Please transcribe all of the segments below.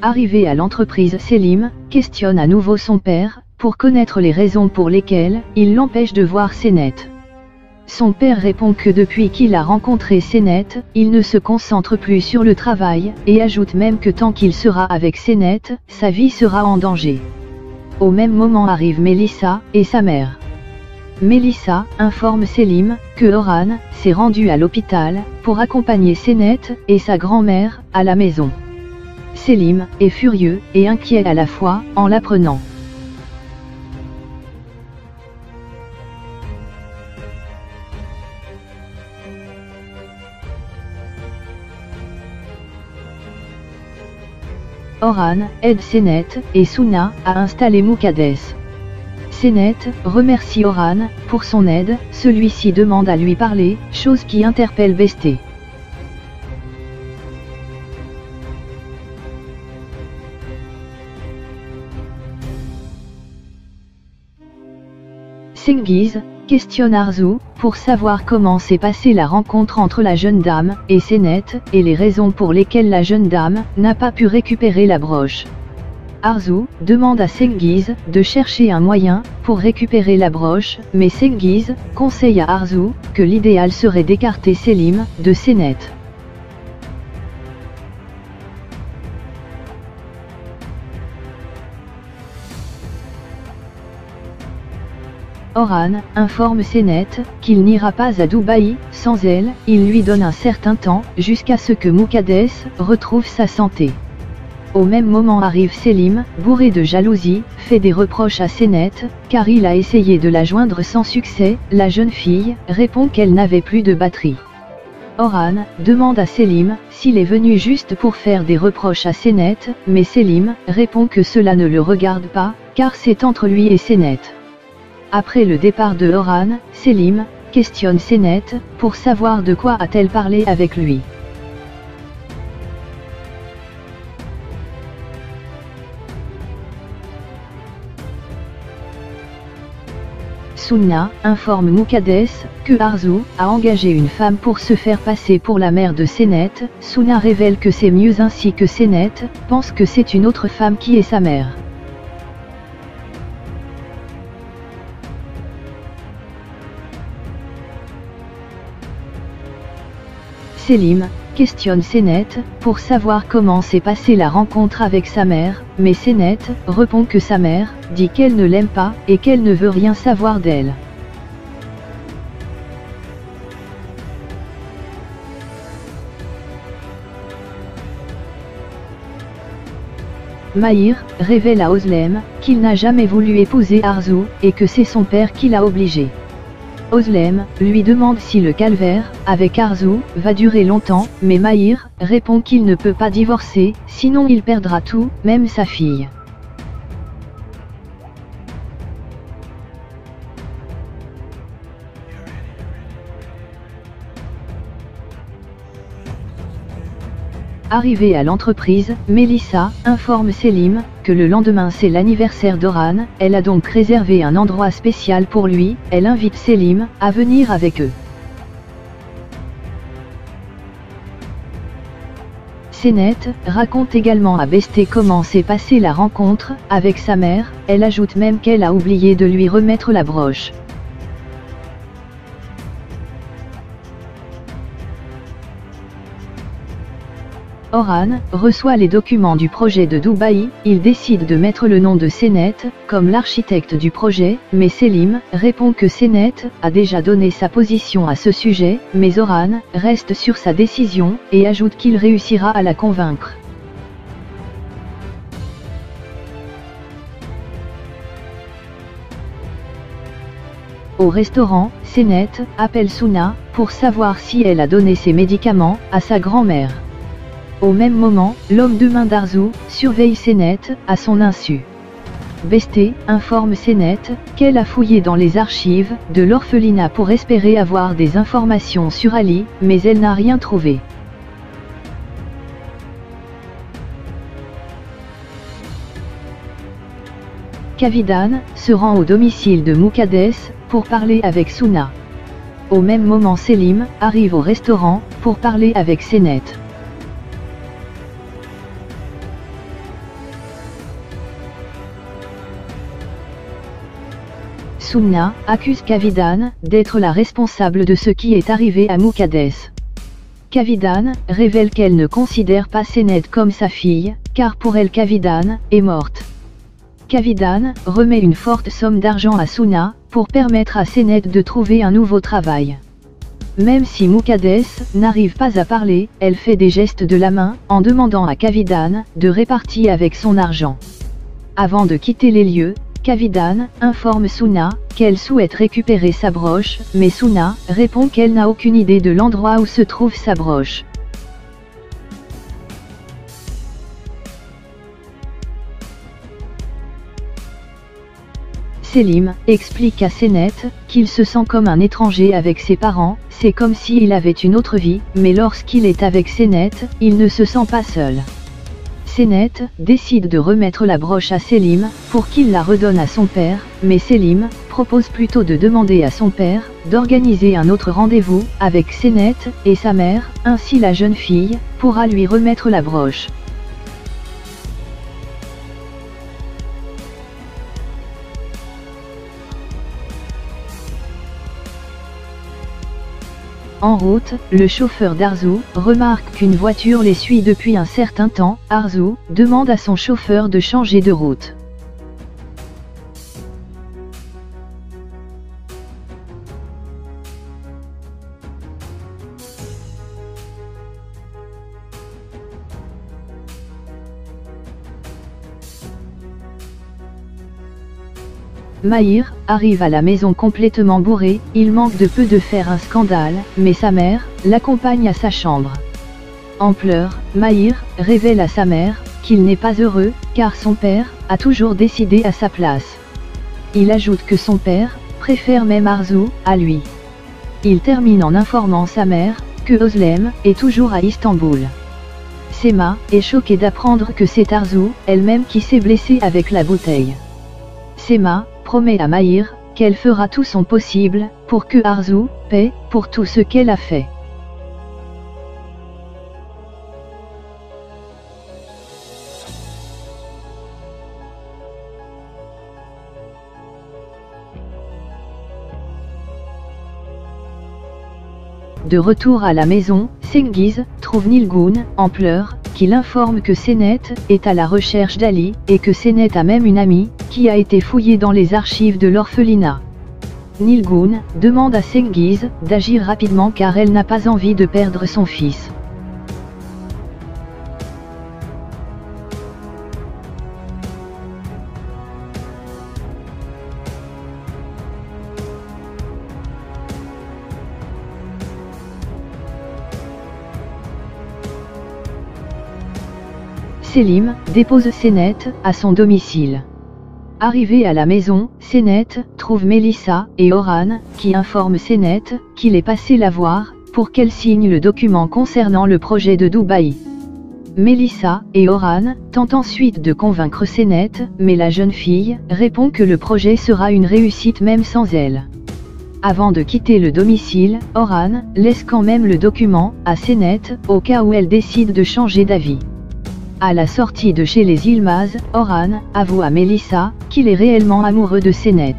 Arrivé à l'entreprise, Selim questionne à nouveau son père, pour connaître les raisons pour lesquelles il l'empêche de voir Senet. Son père répond que depuis qu'il a rencontré Senet, il ne se concentre plus sur le travail, et ajoute même que tant qu'il sera avec Senet, sa vie sera en danger. Au même moment arrive Melissa, et sa mère. Melissa informe Selim que Orhan s'est rendu à l'hôpital, pour accompagner Senet et sa grand-mère, à la maison. Selim est furieux et inquiet à la fois, en l'apprenant. Orhan aide Senet et Suna à installer Muqaddes. Senet remercie Orhan pour son aide, celui-ci demande à lui parler, chose qui interpelle Besté. Cengiz questionne Arzu pour savoir comment s'est passée la rencontre entre la jeune dame et Senet, et les raisons pour lesquelles la jeune dame n'a pas pu récupérer la broche. Arzu demande à Cengiz de chercher un moyen pour récupérer la broche, mais Cengiz conseille à Arzu que l'idéal serait d'écarter Selim de Senet. Orhan informe Senet qu'il n'ira pas à Dubaï sans elle, il lui donne un certain temps, jusqu'à ce que Muqaddes retrouve sa santé. Au même moment arrive Selim, bourré de jalousie, fait des reproches à Senet, car il a essayé de la joindre sans succès. La jeune fille répond qu'elle n'avait plus de batterie. Orhan demande à Selim s'il est venu juste pour faire des reproches à Senet, mais Selim répond que cela ne le regarde pas, car c'est entre lui et Senet. Après le départ de Orhan, Selim questionne Senet pour savoir de quoi a-t-elle parlé avec lui. Suna informe Muqaddes que Arzu a engagé une femme pour se faire passer pour la mère de Senet. Suna révèle que c'est mieux ainsi, que Senet pense que c'est une autre femme qui est sa mère. Selim questionne Senet pour savoir comment s'est passée la rencontre avec sa mère, mais Senet répond que sa mère dit qu'elle ne l'aime pas et qu'elle ne veut rien savoir d'elle. Mahir révèle à Özlem qu'il n'a jamais voulu épouser Arzu et que c'est son père qui l'a obligé. Özlem lui demande si le calvaire avec Arzu va durer longtemps, mais Mahir répond qu'il ne peut pas divorcer, sinon il perdra tout, même sa fille. Arrivée à l'entreprise, Melissa informe Selim que le lendemain c'est l'anniversaire d'Orhan, elle a donc réservé un endroit spécial pour lui, elle invite Selim à venir avec eux. Senet raconte également à Besté comment s'est passée la rencontre avec sa mère, elle ajoute même qu'elle a oublié de lui remettre la broche. Orhan reçoit les documents du projet de Dubaï, il décide de mettre le nom de Senet comme l'architecte du projet, mais Selim répond que Senet a déjà donné sa position à ce sujet, mais Orhan reste sur sa décision et ajoute qu'il réussira à la convaincre. Au restaurant, Senet appelle Suna pour savoir si elle a donné ses médicaments à sa grand-mère. Au même moment, l'homme de main d'Arzu surveille Senet à son insu. Besté informe Senet qu'elle a fouillé dans les archives de l'orphelinat pour espérer avoir des informations sur Ali, mais elle n'a rien trouvé. Kavidan se rend au domicile de Muqaddes pour parler avec Suna. Au même moment, Selim arrive au restaurant pour parler avec Senet. Sunna accuse Kavidan d'être la responsable de ce qui est arrivé à Muqaddes. Kavidan révèle qu'elle ne considère pas Senet comme sa fille, car pour elle Kavidan est morte. Kavidan remet une forte somme d'argent à Sunna, pour permettre à Senet de trouver un nouveau travail. Même si Muqaddes n'arrive pas à parler, elle fait des gestes de la main, en demandant à Kavidan de répartir avec son argent. Avant de quitter les lieux, Kavidan informe Sunna qu'elle souhaite récupérer sa broche, mais Sunna répond qu'elle n'a aucune idée de l'endroit où se trouve sa broche. Selim explique à Senet qu'il se sent comme un étranger avec ses parents, c'est comme s'il avait une autre vie, mais lorsqu'il est avec Senet, il ne se sent pas seul. Senet décide de remettre la broche à Selim, pour qu'il la redonne à son père, mais Selim propose plutôt de demander à son père d'organiser un autre rendez-vous avec Senet et sa mère, ainsi la jeune fille pourra lui remettre la broche. En route, le chauffeur d'Arzu remarque qu'une voiture les suit depuis un certain temps. Arzu demande à son chauffeur de changer de route. Mahir arrive à la maison complètement bourré, il manque de peu de faire un scandale, mais sa mère l'accompagne à sa chambre. En pleurs, Mahir révèle à sa mère qu'il n'est pas heureux, car son père a toujours décidé à sa place. Il ajoute que son père préfère même Arzu à lui. Il termine en informant sa mère que Özlem est toujours à Istanbul. Sema est choquée d'apprendre que c'est Arzu elle-même qui s'est blessée avec la bouteille. Sema promet à Mahir qu'elle fera tout son possible pour que Arzu paie pour tout ce qu'elle a fait. De retour à la maison, Cengiz trouve Nilgun en pleurs, qui l'informe que Senet est à la recherche d'Ali, et que Senet a même une amie, qui a été fouillée dans les archives de l'orphelinat. Nilgun demande à Cengiz d'agir rapidement car elle n'a pas envie de perdre son fils. Selim dépose Senet à son domicile. Arrivé à la maison, Senet trouve Melissa et Orhan, qui informent Senet qu'il est passé la voir, pour qu'elle signe le document concernant le projet de Dubaï. Melissa et Orhan tentent ensuite de convaincre Senet, mais la jeune fille répond que le projet sera une réussite même sans elle. Avant de quitter le domicile, Orhan laisse quand même le document à Senet, au cas où elle décide de changer d'avis. À la sortie de chez les Yılmaz, Orhan avoue à Melissa qu'il est réellement amoureux de Senet.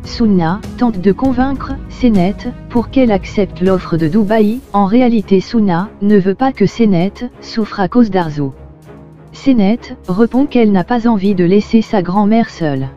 Sunna tente de convaincre Senet pour qu'elle accepte l'offre de Dubaï. En réalité, Sunna ne veut pas que Senet souffre à cause d'Arzu. Senet répond qu'elle n'a pas envie de laisser sa grand-mère seule.